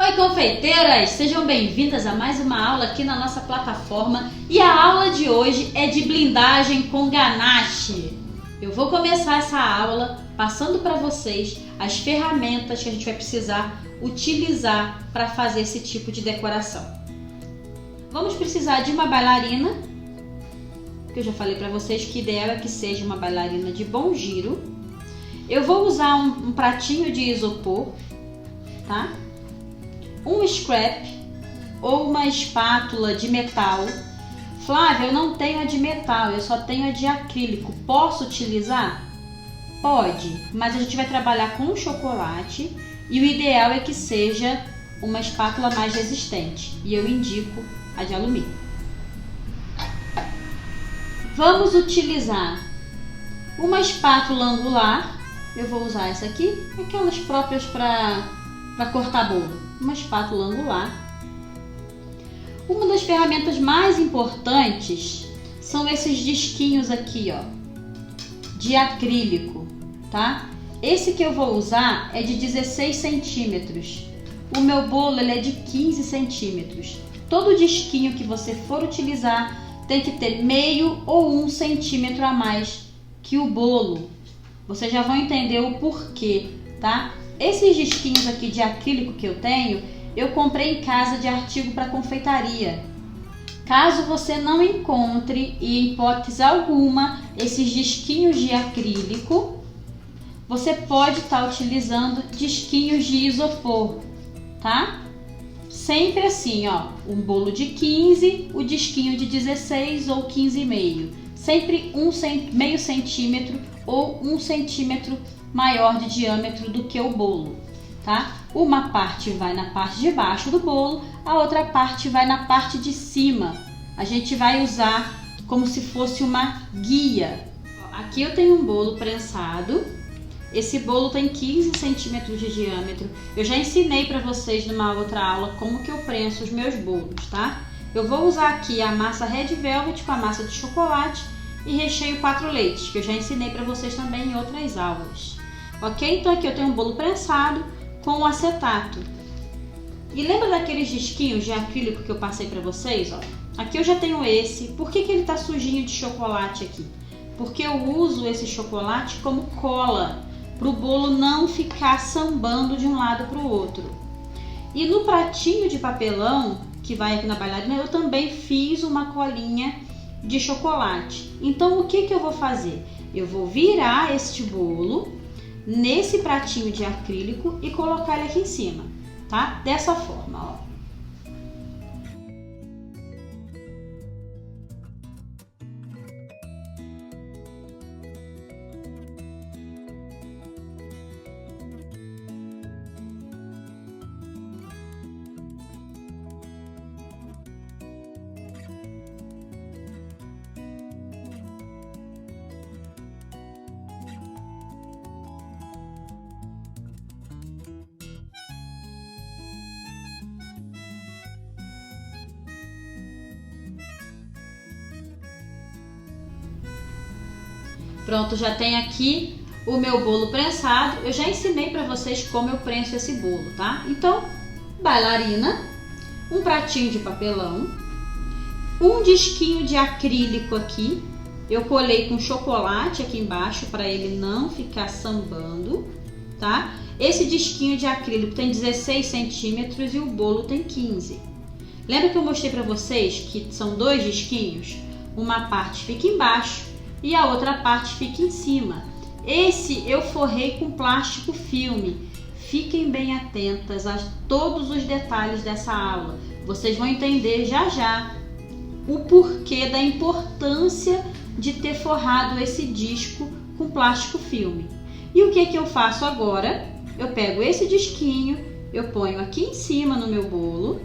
Oi, confeiteiras! Sejam bem-vindas a mais uma aula aqui na nossa plataforma. E a aula de hoje é de blindagem com ganache. Eu vou começar essa aula passando para vocês as ferramentas que a gente vai precisar utilizar para fazer esse tipo de decoração. Vamos precisar de uma bailarina, que eu já falei para vocês que ideal é que seja uma bailarina de bom giro. Eu vou usar um pratinho de isopor, tá? Um scrap ou uma espátula de metal. Flávia, eu não tenho a de metal, eu só tenho a de acrílico. Posso utilizar? Pode, mas a gente vai trabalhar com chocolate e o ideal é que seja uma espátula mais resistente. E eu indico a de alumínio. Vamos utilizar uma espátula angular. Eu vou usar essa aqui, aquelas próprias para cortar bolo. Uma espátula angular. Uma das ferramentas mais importantes são esses disquinhos aqui, ó, de acrílico, tá? Esse que eu vou usar é de 16 centímetros. O meu bolo ele é de 15 centímetros. Todo disquinho que você for utilizar tem que ter meio ou 1 centímetro a mais que o bolo. Vocês já vão entender o porquê, tá? Esses disquinhos aqui de acrílico que eu tenho, eu comprei em casa de artigo para confeitaria. Caso você não encontre, em hipótese alguma, esses disquinhos de acrílico, você pode estar utilizando disquinhos de isopor, tá? Sempre assim, ó, um bolo de 15, o disquinho de 16 ou 15,5. Sempre meio centímetro ou 1 centímetro maior de diâmetro do que o bolo, tá? Uma parte vai na parte de baixo do bolo, a outra parte vai na parte de cima. A gente vai usar como se fosse uma guia. Aqui eu tenho um bolo prensado. Esse bolo tem 15 centímetros de diâmetro. Eu já ensinei para vocês numa outra aula como que eu prenso os meus bolos, tá? Eu vou usar aqui a massa Red Velvet com a massa de chocolate e recheio 4 leites, que eu já ensinei para vocês também em outras aulas. Ok? Então aqui eu tenho um bolo prensado com acetato. E lembra daqueles disquinhos de acrílico que eu passei para vocês? Ó? Aqui eu já tenho esse. Por que ele tá sujinho de chocolate aqui? Porque eu uso esse chocolate como cola, para o bolo não ficar sambando de um lado para o outro. E no pratinho de papelão, que vai aqui na bailarina, eu também fiz uma colinha de chocolate. Então o que eu vou fazer? Eu vou virar este bolo nesse pratinho de acrílico e colocar ele aqui em cima, tá? Dessa forma, ó. Pronto, já tem aqui o meu bolo prensado. Eu já ensinei para vocês como eu prenso esse bolo, tá? Então, bailarina, um pratinho de papelão, um disquinho de acrílico aqui. Eu colei com chocolate aqui embaixo para ele não ficar sambando, tá? Esse disquinho de acrílico tem 16 centímetros e o bolo tem 15. Lembra que eu mostrei para vocês que são 2 disquinhos? Uma parte fica embaixo e a outra parte fica em cima. Esse eu forrei com plástico filme. Fiquem bem atentas a todos os detalhes dessa aula. Vocês vão entender já já o porquê da importância de ter forrado esse disco com plástico filme. E o que eu faço agora? Eu pego esse disquinho, eu ponho aqui em cima no meu bolo,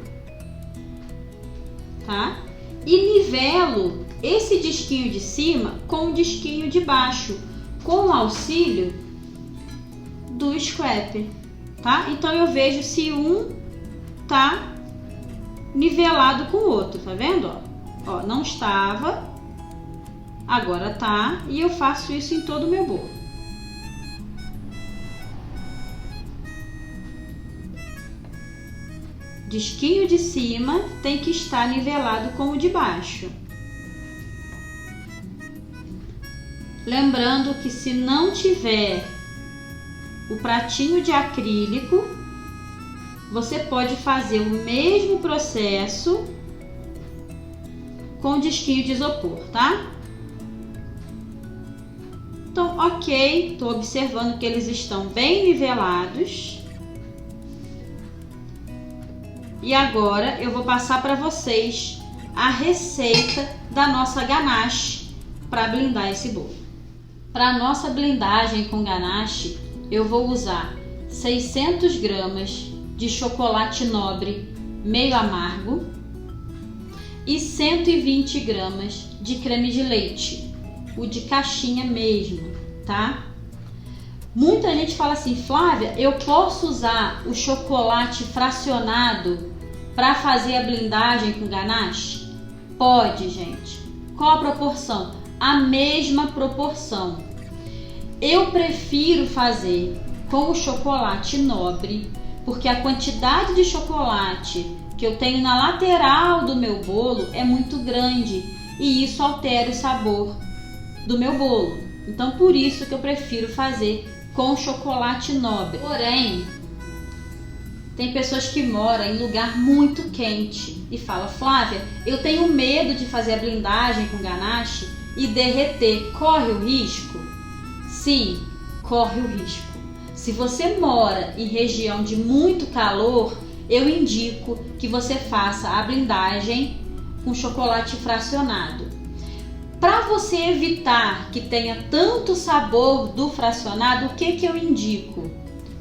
tá? E nivelo esse disquinho de cima com o disquinho de baixo, com o auxílio do scrap, tá? Então eu vejo se um tá nivelado com o outro, tá vendo? Ó, não estava, agora tá, e eu faço isso em todo o meu bolo. disquinho de cima tem que estar nivelado com o de baixo. Lembrando que se não tiver o pratinho de acrílico, você pode fazer o mesmo processo com disquinho de isopor, tá? Então, ok, estou observando que eles estão bem nivelados. E agora eu vou passar para vocês a receita da nossa ganache para blindar esse bolo. Para a nossa blindagem com ganache, eu vou usar 600 gramas de chocolate nobre meio amargo e 120 gramas de creme de leite, o de caixinha mesmo, tá? Muita gente fala assim, Flávia, eu posso usar o chocolate fracionado para fazer a blindagem com ganache? Pode, gente. Qual a proporção? A mesma proporção. Eu prefiro fazer com o chocolate nobre, porque a quantidade de chocolate que eu tenho na lateral do meu bolo é muito grande e isso altera o sabor do meu bolo. Então, por isso que eu prefiro fazer com chocolate nobre. Porém, tem pessoas que moram em lugar muito quente e falam, Flávia, eu tenho medo de fazer a blindagem com ganache e derreter. Corre o risco? Sim, corre o risco. Se você mora em região de muito calor, eu indico que você faça a blindagem com chocolate fracionado. Para você evitar que tenha tanto sabor do fracionado, o que eu indico?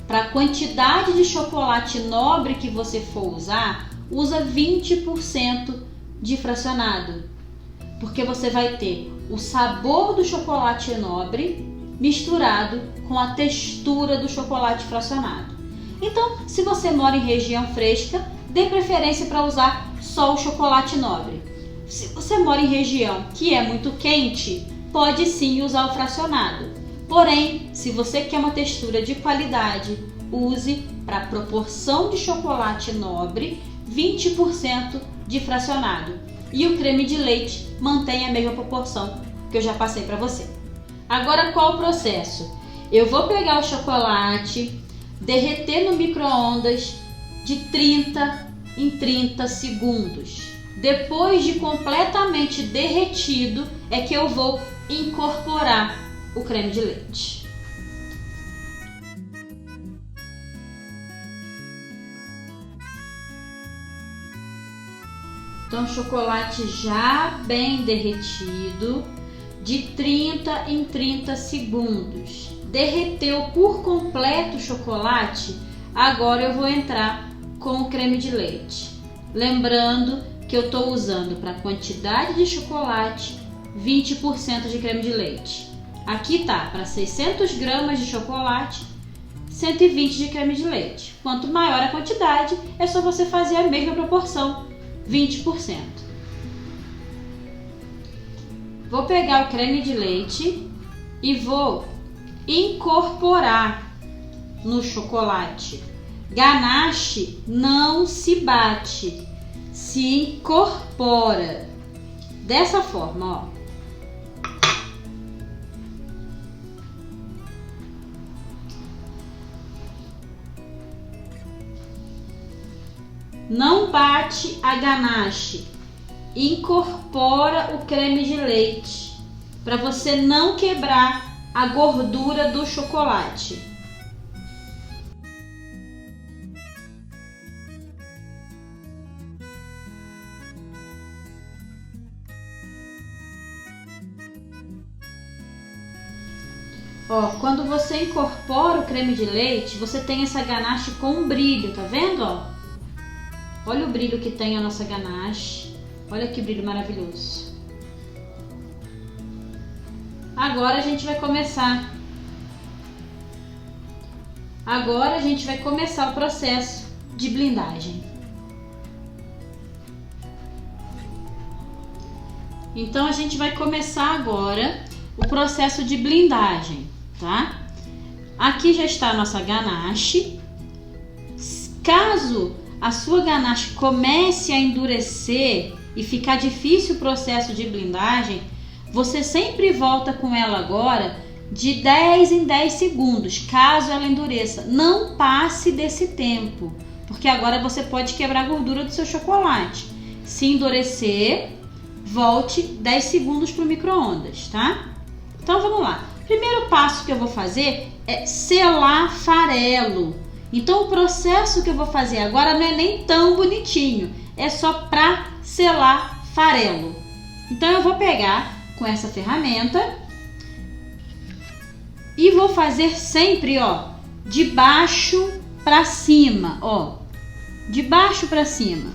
Para a quantidade de chocolate nobre que você for usar, usa 20% de fracionado, porque você vai ter o sabor do chocolate nobre misturado com a textura do chocolate fracionado. Então, se você mora em região fresca, dê preferência para usar só o chocolate nobre. Se você mora em região que é muito quente, pode sim usar o fracionado. Porém, se você quer uma textura de qualidade, use para a proporção de chocolate nobre 20% de fracionado. E o creme de leite mantém a mesma proporção que eu já passei para você. Agora, qual o processo? Eu vou pegar o chocolate, derreter no micro-ondas de 30 em 30 segundos. Depois de completamente derretido, é que eu vou incorporar o creme de leite. Então, chocolate já bem derretido, de 30 em 30 segundos. Derreteu por completo o chocolate, agora eu vou entrar com o creme de leite. Lembrando que eu estou usando para quantidade de chocolate 20% de creme de leite. Aqui tá para 600 gramas de chocolate, 120 de creme de leite. Quanto maior a quantidade, é só você fazer a mesma proporção, 20%. Vou pegar o creme de leite e vou incorporar no chocolate. Ganache não se bate, se incorpora. Dessa forma, ó. Não bate a ganache, incorpora o creme de leite para você não quebrar a gordura do chocolate. Ó, quando você incorpora o creme de leite, você tem essa ganache com um brilho, tá vendo, ó? Olha o brilho que tem a nossa ganache. Olha que brilho maravilhoso. Agora a gente vai começar. O processo de blindagem. Então a gente vai começar agora o processo de blindagem, tá? Aqui já está a nossa ganache. Caso a sua ganache comece a endurecer e ficar difícil o processo de blindagem, você sempre volta com ela agora de 10 em 10 segundos, caso ela endureça. Não passe desse tempo, porque agora você pode quebrar a gordura do seu chocolate. Se endurecer, volte 10 segundos para o micro-ondas, tá? Então vamos lá. Primeiro passo que eu vou fazer é selar farelo. Então o processo que eu vou fazer agora não é nem tão bonitinho, é só para selar farelo. Então eu vou pegar com essa ferramenta e vou fazer sempre, ó, de baixo para cima, ó, de baixo para cima.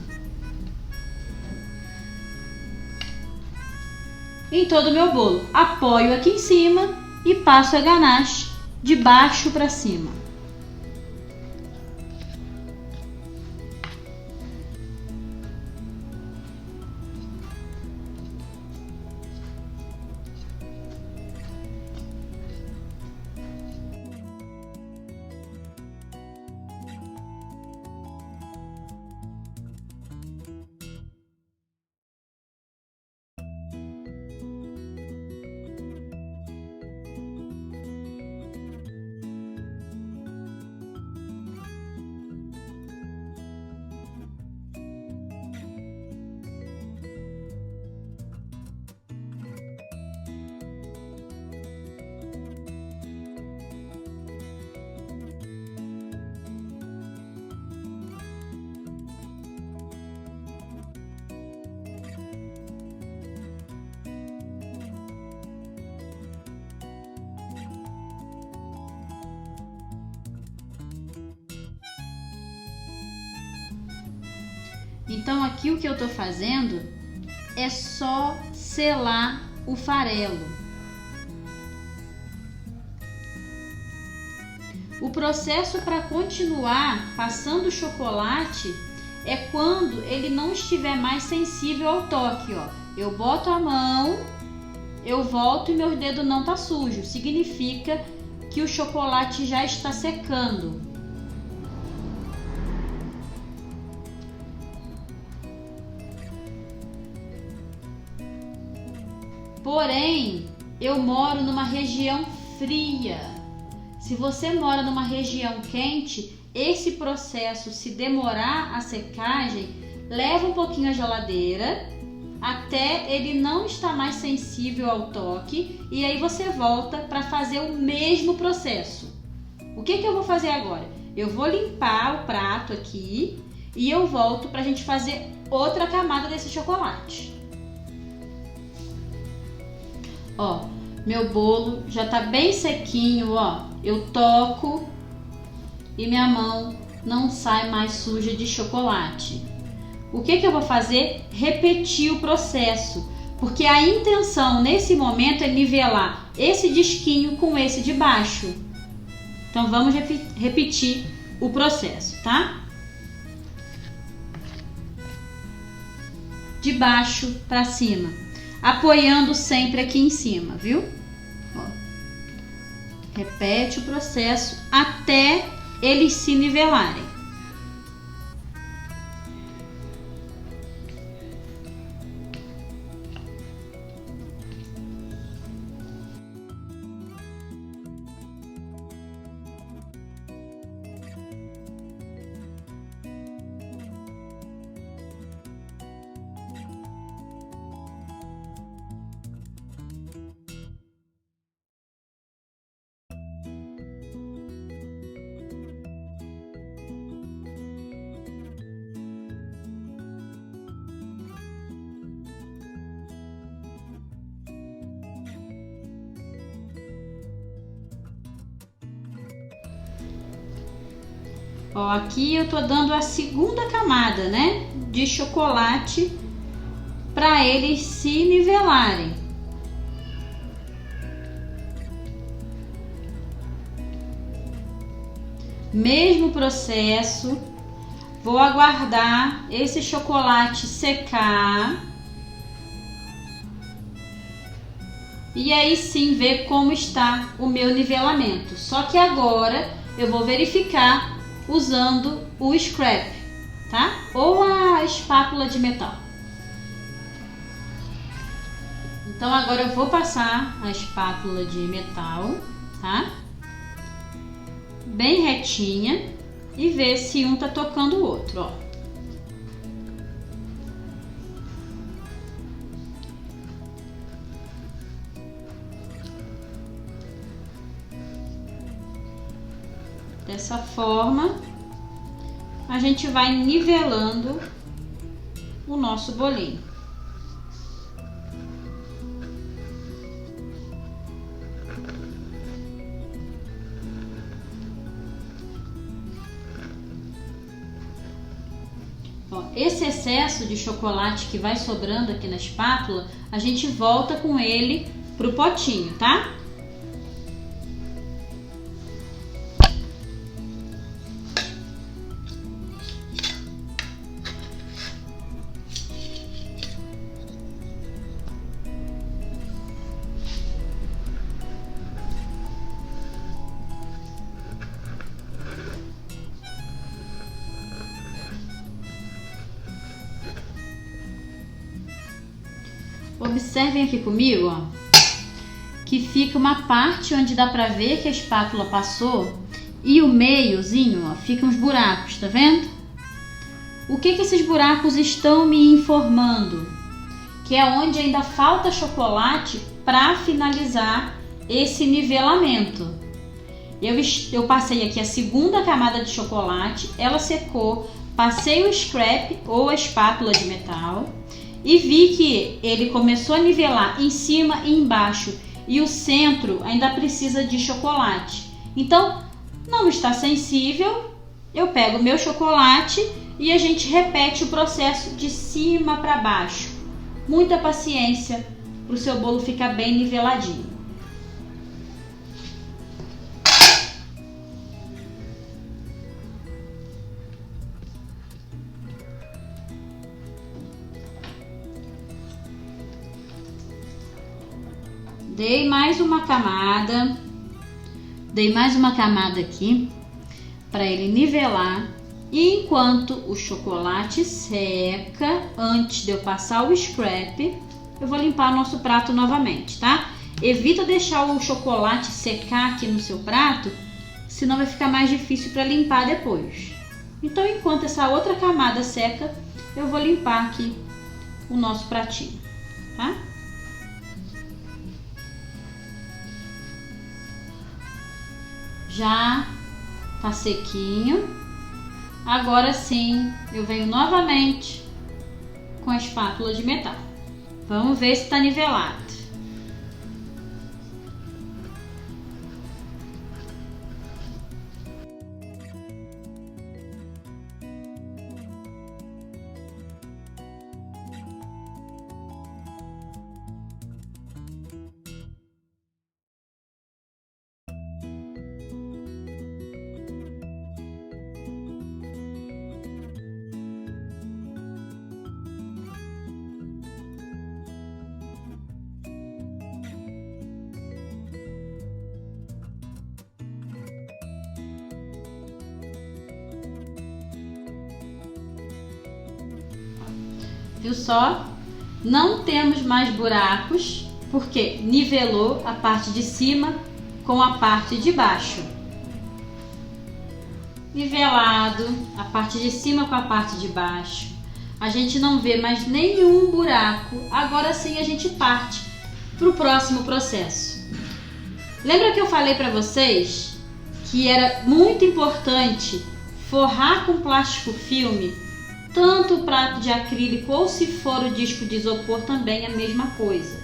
Em todo o meu bolo, apoio aqui em cima e passo a ganache de baixo para cima. Então aqui o que eu tô fazendo é só selar o farelo. O processo para continuar passando o chocolate é quando ele não estiver mais sensível ao toque, ó. Eu boto a mão, eu volto e meu dedo não tá sujo. Significa que o chocolate já está secando. Porém, eu moro numa região fria. Se você mora numa região quente, esse processo, se demorar a secagem, leva um pouquinho a geladeira até ele não estar mais sensível ao toque e aí você volta para fazer o mesmo processo. O que eu vou fazer agora? Eu vou limpar o prato aqui e eu volto para a gente fazer outra camada desse chocolate. Ó, meu bolo já tá bem sequinho, ó. Eu toco e minha mão não sai mais suja de chocolate. O que eu vou fazer? Repetir o processo, porque a intenção nesse momento é nivelar esse disquinho com esse de baixo. Então vamos repetir o processo, tá? De baixo para cima, apoiando sempre aqui em cima, viu? Ó. Repete o processo até eles se nivelarem. Ó, aqui eu tô dando a segunda camada, né, de chocolate para eles se nivelarem. Mesmo processo, vou aguardar esse chocolate secar e aí sim ver como está o meu nivelamento. Só que agora eu vou verificar usando o scrap, tá? Ou a espátula de metal. Então agora eu vou passar a espátula de metal, tá? Bem retinha e ver se um tá tocando o outro, ó. Dessa forma, a gente vai nivelando o nosso bolinho. Ó, esse excesso de chocolate que vai sobrando aqui na espátula, a gente volta com ele pro potinho, tá? Observem aqui comigo, ó, que fica uma parte onde dá pra ver que a espátula passou e o meiozinho, ó, fica uns buracos, tá vendo? O que esses buracos estão me informando? Que é onde ainda falta chocolate para finalizar esse nivelamento. Eu passei aqui a segunda camada de chocolate, ela secou, passei o scrap ou a espátula de metal e vi que ele começou a nivelar em cima e embaixo e o centro ainda precisa de chocolate. Então, não está sensível, eu pego o meu chocolate e a gente repete o processo de cima para baixo. Muita paciência para o seu bolo ficar bem niveladinho. Dei mais uma camada aqui para ele nivelar. E enquanto o chocolate seca, antes de eu passar o scrap, eu vou limpar nosso prato novamente, tá? Evita deixar o chocolate secar aqui no seu prato, senão vai ficar mais difícil para limpar depois. Então, enquanto essa outra camada seca, eu vou limpar aqui o nosso pratinho, tá? Já tá sequinho. Agora sim, eu venho novamente com a espátula de metal. Vamos ver se tá nivelado. Viu só? Não temos mais buracos, porque nivelou a parte de cima com a parte de baixo. Nivelado a parte de cima com a parte de baixo. A gente não vê mais nenhum buraco. Agora sim a gente parte para o próximo processo. Lembra que eu falei para vocês que era muito importante forrar com plástico filme tanto o prato de acrílico ou se for o disco de isopor também é a mesma coisa.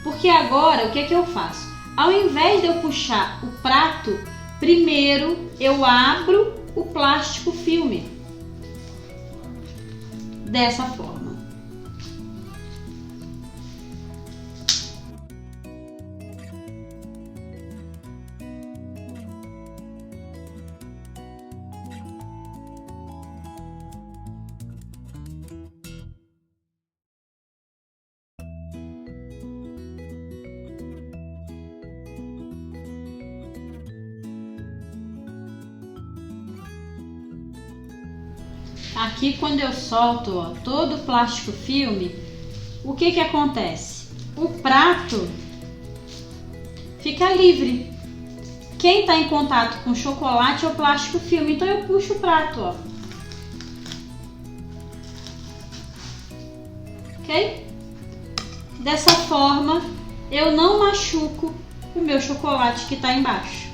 Porque agora o que é que eu faço? Ao invés de eu puxar o prato, primeiro eu abro o plástico filme. Dessa forma. Aqui quando eu solto, ó, todo o plástico filme, o que acontece? O prato fica livre. Quem está em contato com o chocolate é o plástico filme, então eu puxo o prato, ó. Ok? Dessa forma, eu não machuco o meu chocolate que está embaixo.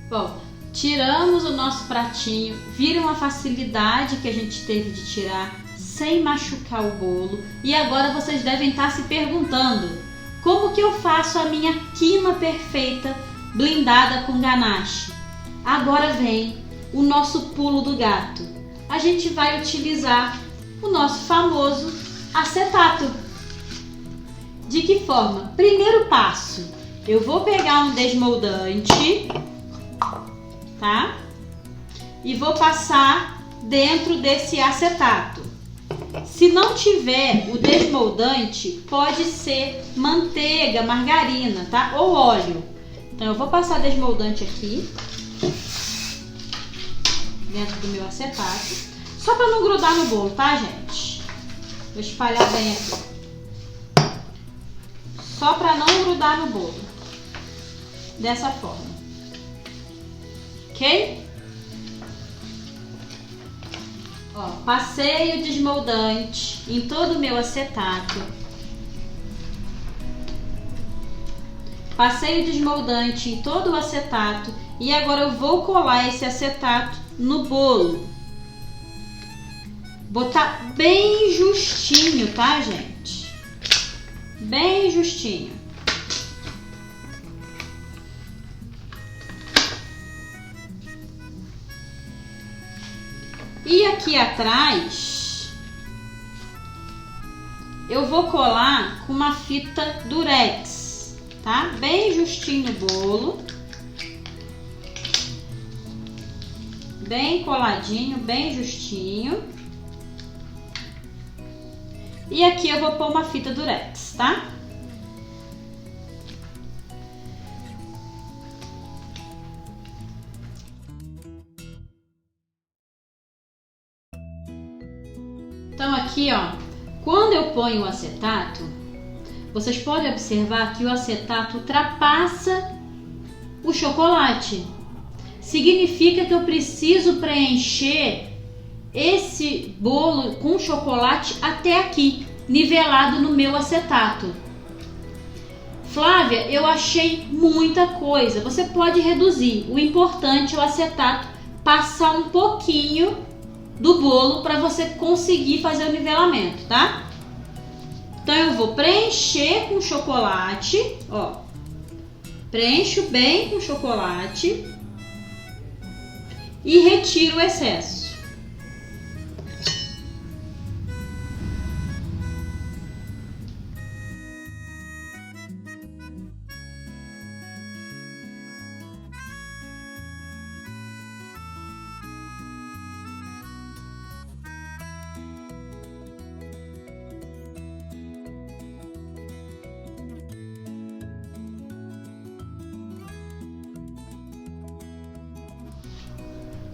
Bom, tiramos o nosso pratinho, viram a facilidade que a gente teve de tirar sem machucar o bolo. E agora vocês devem estar se perguntando, como que eu faço a minha quina perfeita blindada com ganache? Agora vem o nosso pulo do gato. A gente vai utilizar o nosso famoso acetato. De que forma? Primeiro passo, eu vou pegar um desmoldante, tá? E vou passar dentro desse acetato. Se não tiver o desmoldante, pode ser manteiga, margarina, tá? Ou óleo. Então eu vou passar desmoldante aqui dentro do meu acetato, só para não grudar no bolo, tá, gente? Vou espalhar bem aqui, só para não grudar no bolo, dessa forma, ok? Ó, passei o desmoldante em todo o meu acetato. Passei o desmoldante em todo o acetato e agora eu vou colar esse acetato no bolo. Botar bem justinho, tá, gente? Bem justinho. E aqui atrás eu vou colar com uma fita durex, tá? Bem justinho no bolo. Bem coladinho, bem justinho. E aqui eu vou pôr uma fita durex, tá? Então aqui, ó, quando eu ponho o acetato, vocês podem observar que o acetato ultrapassa o chocolate. Significa que eu preciso preencher esse bolo com chocolate até aqui, nivelado no meu acetato. Flávia, eu achei muita coisa. Você pode reduzir. O importante é o acetato passar um pouquinho do bolo para você conseguir fazer o nivelamento, tá? Então eu vou preencher com chocolate, ó. Preencho bem com chocolate e retiro o excesso.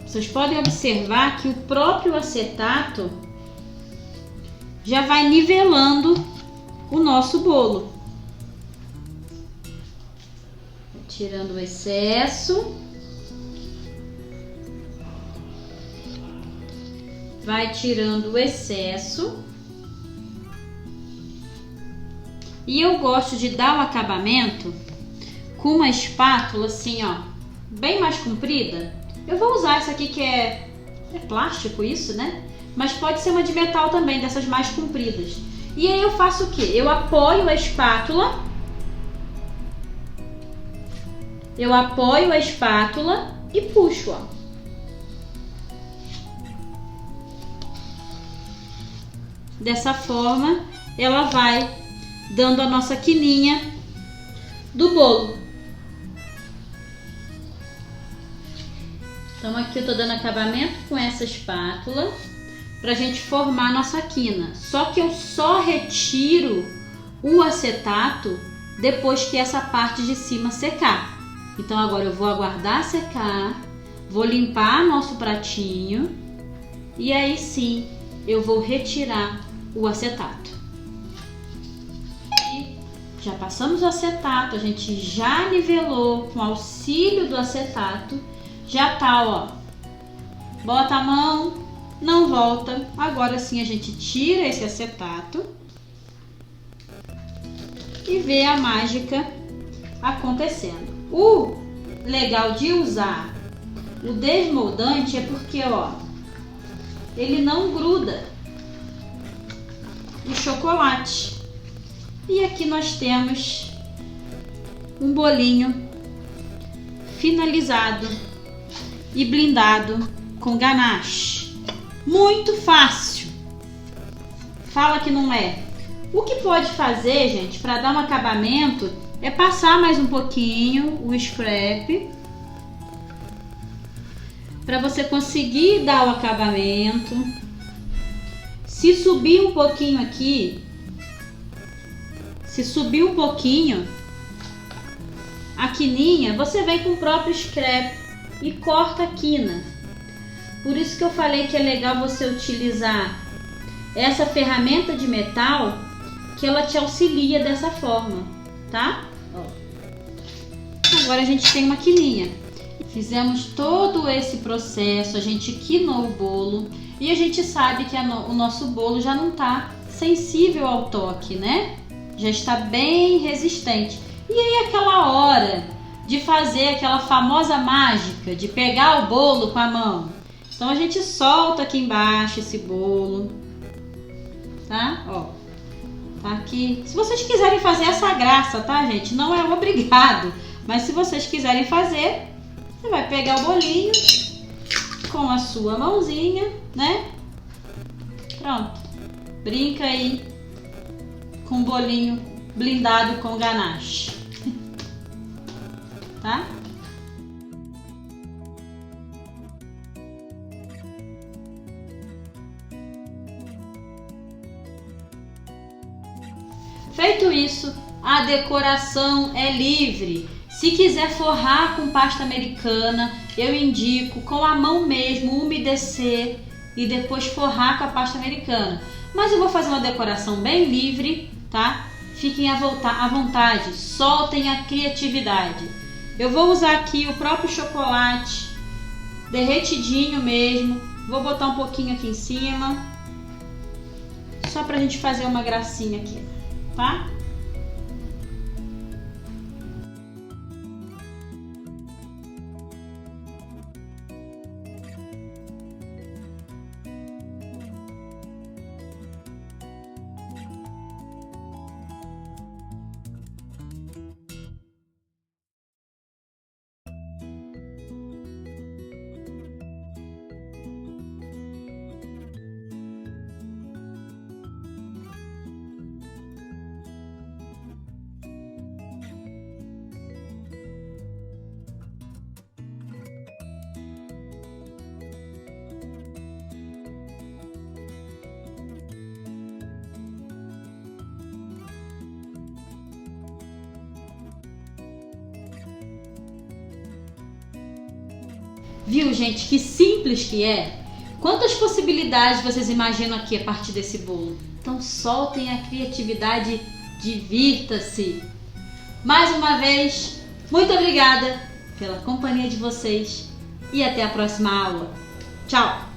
Vocês podem observar que o próprio acetato já vai nivelando o nosso bolo. Tirando o excesso. Vai tirando o excesso. E eu gosto de dar o acabamento com uma espátula assim, ó, bem mais comprida. Eu vou usar essa aqui que é plástico isso, né? Mas pode ser uma de metal também, dessas mais compridas. E aí eu faço o quê? Eu apoio a espátula. Eu apoio a espátula e puxo, ó. Dessa forma, ela vai dando a nossa quininha do bolo. Então aqui eu tô dando acabamento com essa espátula pra gente formar a nossa quina. Só que eu só retiro o acetato depois que essa parte de cima secar. Então agora eu vou aguardar secar, vou limpar nosso pratinho e aí sim eu vou retirar o acetato. E já passamos o acetato, a gente já nivelou com auxílio do acetato, já tá, ó. Bota a mão, não volta. Agora sim a gente tira esse acetato e vê a mágica acontecendo. O legal de usar o desmoldante é porque, ó, ele não gruda o chocolate. E aqui nós temos um bolinho finalizado e blindado com ganache. Muito fácil. Fala que não é. O que pode fazer, gente, para dar um acabamento é passar mais um pouquinho o scrap para você conseguir dar o acabamento. Se subir um pouquinho aqui, a quininha, você vem com o próprio scrap e corta a quina. Por isso que eu falei que é legal você utilizar essa ferramenta de metal, que ela te auxilia dessa forma, tá? Ó. Agora a gente tem uma quininha. Fizemos todo esse processo, a gente quinou o bolo e a gente sabe que o nosso bolo já não está sensível ao toque, né? Já está bem resistente. E aí aquela hora de fazer aquela famosa mágica de pegar o bolo com a mão. Então a gente solta aqui embaixo esse bolo, tá? Ó, tá aqui. Se vocês quiserem fazer essa graça, tá, gente? Não é obrigado, mas se vocês quiserem fazer, você vai pegar o bolinho com a sua mãozinha, né? Pronto. Brinca aí com o bolinho blindado com ganache. Tá? Feito isso, a decoração é livre. Se quiser forrar com pasta americana, eu indico com a mão mesmo umedecer e depois forrar com a pasta americana. Mas eu vou fazer uma decoração bem livre, tá? Fiquem à vontade, soltem a criatividade. Eu vou usar aqui o próprio chocolate derretidinho mesmo. Vou botar um pouquinho aqui em cima, só pra gente fazer uma gracinha aqui, tá? Viu, gente, que simples que é? Quantas possibilidades vocês imaginam aqui a partir desse bolo? Então soltem a criatividade, divirta-se. Mais uma vez, muito obrigada pela companhia de vocês e até a próxima aula. Tchau!